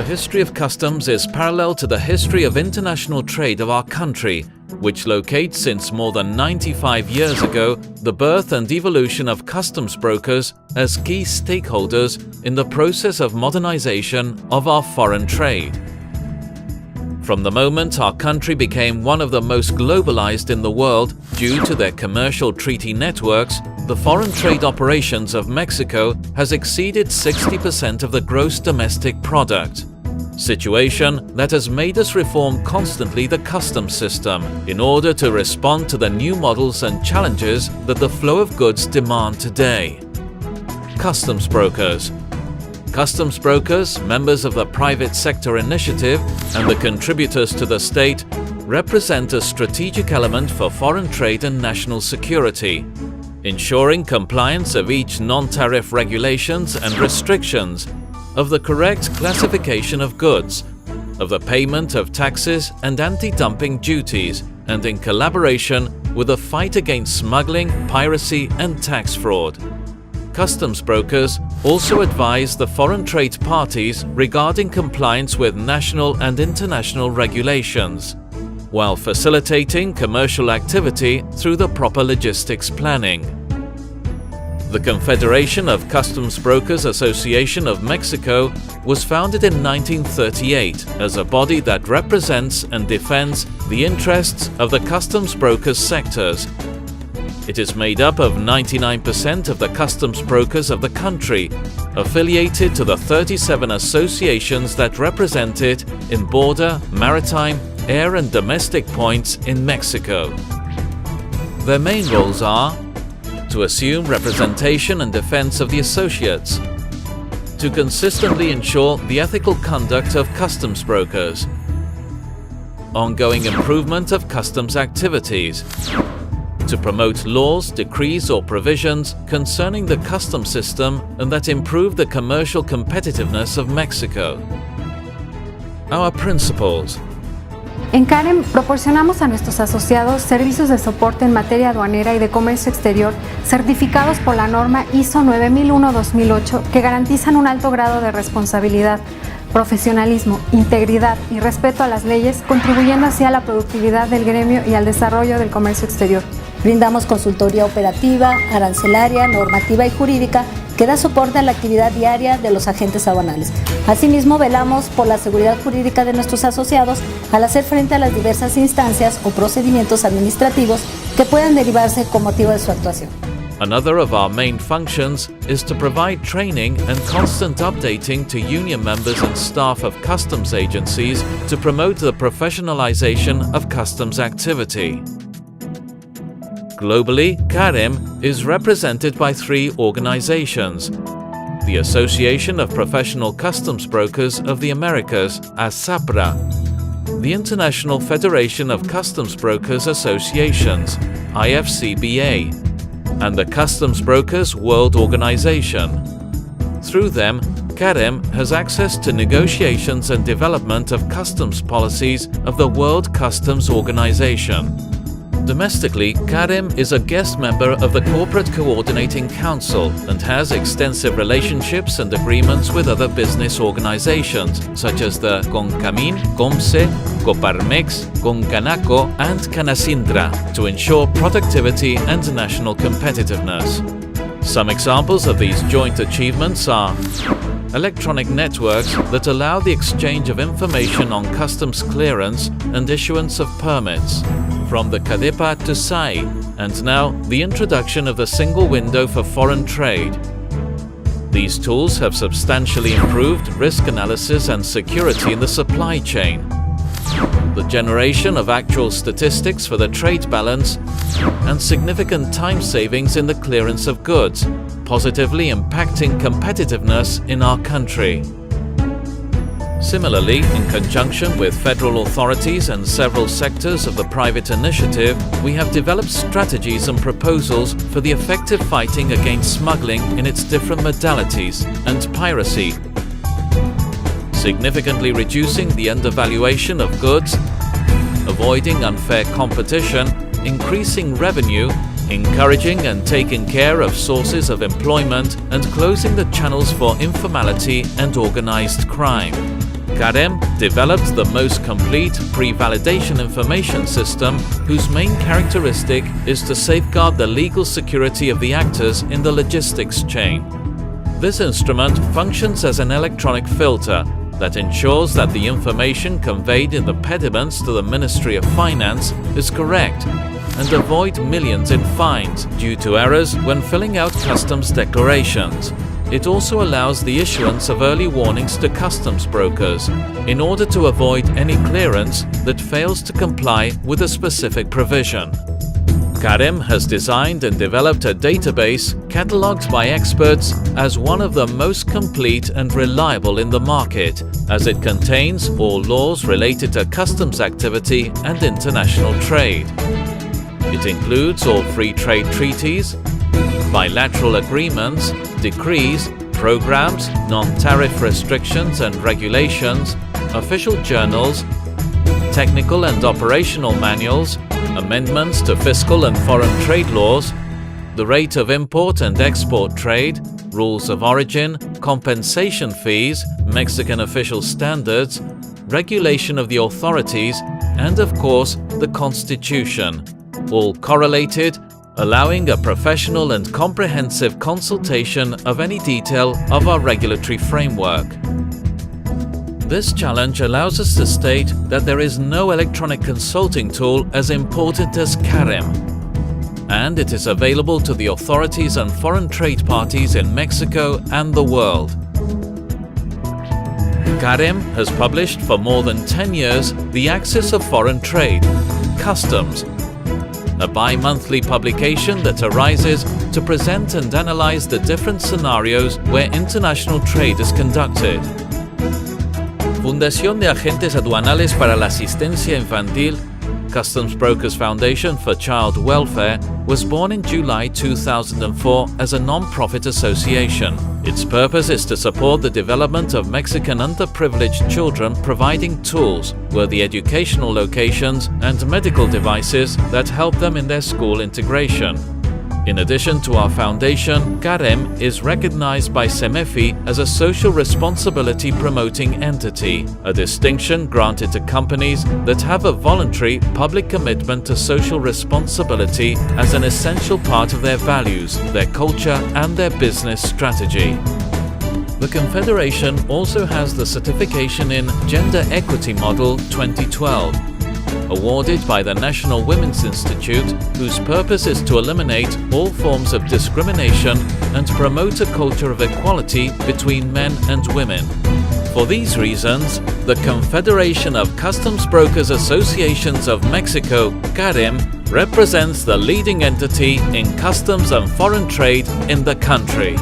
history of customs is parallel to the history of international trade of our country, which locates since more than 95 years ago the birth and evolution of customs brokers as key stakeholders in the process of modernization of our foreign trade. From the moment our country became one of the most globalized in the world due to their commercial treaty networks, the foreign trade operations of Mexico has exceeded 60% of the gross domestic product. Situation that has made us reform constantly the customs system in order to respond to the new models and challenges that the flow of goods demand today. Customs brokers. Customs brokers, members of the private sector initiative, and the contributors to the state represent a strategic element for foreign trade and national security, ensuring compliance of each non-tariff regulations and restrictions, of the correct classification of goods, of the payment of taxes and anti-dumping duties, and in collaboration with the fight against smuggling, piracy and tax fraud. Customs brokers also advise the foreign trade parties regarding compliance with national and international regulations, while facilitating commercial activity through the proper logistics planning. The Confederation of Customs Brokers Association of Mexico was founded in 1938 as a body that represents and defends the interests of the customs brokers sectors. It is made up of 99% of the customs brokers of the country, affiliated to the 37 associations that represent it in border, maritime, air and domestic points in Mexico. Their main roles are to assume representation and defense of the associates, to consistently ensure the ethical conduct of customs brokers, ongoing improvement of customs activities, to promote laws, decrees or provisions concerning the customs system and that improve the commercial competitiveness of Mexico. Our principles. En CAAAREM proporcionamos a nuestros asociados servicios de soporte en materia aduanera y de comercio exterior certificados por la norma ISO 9001-2008 que garantizan un alto grado de responsabilidad, profesionalismo, integridad y respeto a las leyes, contribuyendo así a la productividad del gremio y al desarrollo del comercio exterior. Brindamos consultoría operativa, arancelaria, normativa y jurídica que da soporte a la actividad diaria de los agentes aduanales. Asimismo, velamos por la seguridad jurídica de nuestros asociados al hacer frente a las diversas instancias o procedimientos administrativos que puedan derivarse con motivo de su actuación. Another of our main functions is to provide training and constant updating to union members and staff of customs agencies to promote the professionalization of customs activity. Globally, CAAAREM is represented by 3 organizations: the Association of Professional Customs Brokers of the Americas, ASAPRA, the International Federation of Customs Brokers Associations, IFCBA, and the Customs Brokers World Organization. Through them, CAAAREM has access to negotiations and development of customs policies of the World Customs Organization. Domestically, CAAAREM is a guest member of the Corporate Coordinating Council and has extensive relationships and agreements with other business organizations such as the CONCAMIN, COMSE, Coparmex, CONCANACO and Canasindra to ensure productivity and national competitiveness. Some examples of these joint achievements are electronic networks that allow the exchange of information on customs clearance and issuance of permits, from the CADEPA to SAI, and now the introduction of the single window for foreign trade. These tools have substantially improved risk analysis and security in the supply chain, the generation of actual statistics for the trade balance, and significant time savings in the clearance of goods, positively impacting competitiveness in our country. Similarly, in conjunction with federal authorities and several sectors of the private initiative, we have developed strategies and proposals for the effective fighting against smuggling in its different modalities and piracy, significantly reducing the undervaluation of goods, avoiding unfair competition, increasing revenue, encouraging and taking care of sources of employment, and closing the channels for informality and organized crime. CAAAREM developed the most complete pre-validation information system whose main characteristic is to safeguard the legal security of the actors in the logistics chain. This instrument functions as an electronic filter that ensures that the information conveyed in the pediments to the Ministry of Finance is correct and avoid millions in fines due to errors when filling out customs declarations. It also allows the issuance of early warnings to customs brokers in order to avoid any clearance that fails to comply with a specific provision. CAAAREM has designed and developed a database catalogued by experts as one of the most complete and reliable in the market, as it contains all laws related to customs activity and international trade. It includes all free trade treaties, bilateral agreements, decrees, programs, non-tariff restrictions and regulations, official journals, technical and operational manuals, amendments to fiscal and foreign trade laws, the rate of import and export trade, rules of origin, compensation fees, Mexican official standards, regulation of the authorities, and of course, the Constitution, all correlated, allowing a professional and comprehensive consultation of any detail of our regulatory framework. This challenge allows us to state that there is no electronic consulting tool as important as CAAAREM, and it is available to the authorities and foreign trade parties in Mexico and the world. CAAAREM has published for more than 10 years the Axis of Foreign Trade, Customs, a bi-monthly publication that arises to present and analyze the different scenarios where international trade is conducted. Fundación de Agentes Aduanales para la Asistencia Infantil, Customs Brokers Foundation for Child Welfare, was born in July 2004 as a non-profit association. Its purpose is to support the development of Mexican underprivileged children, providing tools, worthy educational locations, and medical devices that help them in their school integration. In addition to our foundation, CAAAREM is recognized by CEMEFI as a social responsibility promoting entity, a distinction granted to companies that have a voluntary public commitment to social responsibility as an essential part of their values, their culture, and their business strategy. The Confederation also has the certification in Gender Equity Model 2012, awarded by the National Women's Institute, whose purpose is to eliminate all forms of discrimination and promote a culture of equality between men and women. For these reasons, the Confederation of Customs Brokers Associations of Mexico, CAAAREM, represents the leading entity in customs and foreign trade in the country.